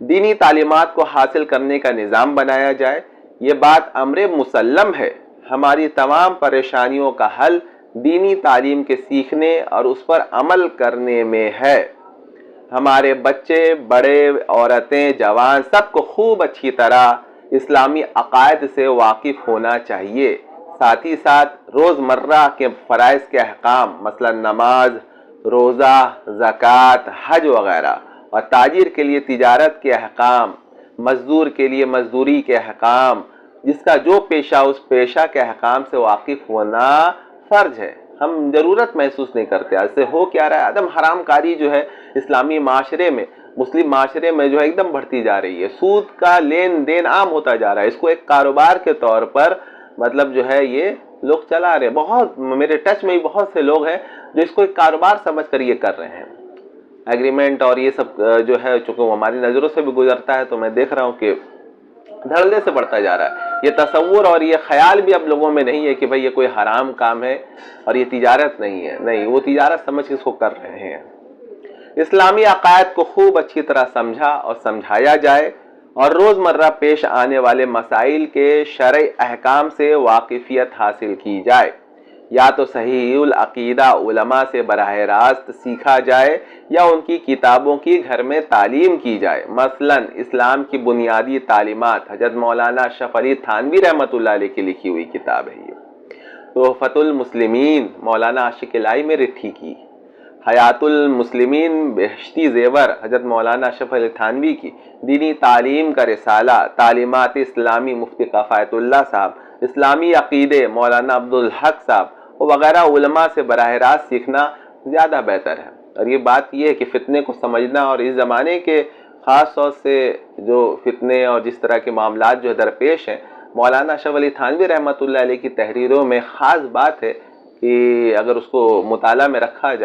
دینی تعلیمات کو حاصل کرنے کا نظام بنایا جائے۔ یہ بات امر مسلم ہے، ہماری تمام پریشانیوں کا حل دینی تعلیم کے سیکھنے اور اس پر عمل کرنے میں ہے۔ ہمارے بچے، بڑے، عورتیں، جوان سب کو خوب اچھی طرح اسلامی عقائد سے واقف ہونا چاہیے۔ ساتھ ہی ساتھ روزمرہ کے فرائض کے احکام، مثلا نماز، روزہ، زکوٰۃ، حج وغیرہ، اور تاجر کے لیے تجارت کے احکام، مزدور کے لیے مزدوری کے احکام، جس کا جو پیشہ اس پیشہ کے احکام سے واقف ہونا فرض ہے۔ ہم ضرورت محسوس نہیں کرتے۔ اس سے ہو کیا رہا ہے؟ عدم حرام کاری جو ہے اسلامی معاشرے میں، مسلم معاشرے میں جو ہے ایک دم بڑھتی جا رہی ہے۔ سود کا لین دین عام ہوتا جا رہا ہے، اس کو ایک کاروبار کے طور پر مطلب جو ہے یہ لوگ چلا رہے ہیں۔ بہت میرے ٹچ میں بہت سے لوگ ہیں جو اس کو ایک کاروبار سمجھ کر یہ کر رہے ہیں۔ ایگریمنٹ اور یہ سب جو ہے چونکہ وہ ہماری نظروں سے بھی گزرتا ہے، تو میں دیکھ رہا ہوں کہ دھڑلے سے بڑھتا جا رہا ہے۔ یہ تصور اور یہ خیال بھی اب لوگوں میں نہیں ہے کہ بھئی یہ کوئی حرام کام ہے اور یہ تجارت نہیں ہے۔ نہیں، وہ تجارت سمجھ کے اس کو کر رہے ہیں۔ اسلامی عقائد کو خوب اچھی طرح سمجھا اور سمجھایا جائے اور روزمرہ پیش آنے والے مسائل کے شرعی احکام سے واقفیت حاصل کی جائے۔ یا تو صحیح العقیدہ علماء سے براہ راست سیکھا جائے یا ان کی کتابوں کی گھر میں تعلیم کی جائے۔ مثلا اسلام کی بنیادی تعلیمات، حضرت مولانا اشرف علی تھانوی رحمۃ اللہ علیہ کی لکھی ہوئی کتاب ہے یہ۔ تحفۃ المسلمین مولانا عاشق الہی میں رٹھی کی، حیات المسلمین بہشتی زیور حضرت مولانا اشرف علی تھانوی کی، دینی تعلیم کا رسالہ تعلیمات اسلامی مفتی کفایت اللہ صاحب، اسلامی عقیدے مولانا عبدالحق صاحب وغیرہ علماء سے براہ راست سیکھنا زیادہ بہتر ہے۔ اور یہ بات یہ ہے کہ فتنے کو سمجھنا اور اس زمانے کے خاص طور سے جو فتنے اور جس طرح کے معاملات جو درپیش ہیں، مولانا اشرف علی تھانوی رحمۃ اللہ علیہ کی تحریروں میں خاص بات ہے کہ اگر اس کو مطالعہ میں رکھا جائے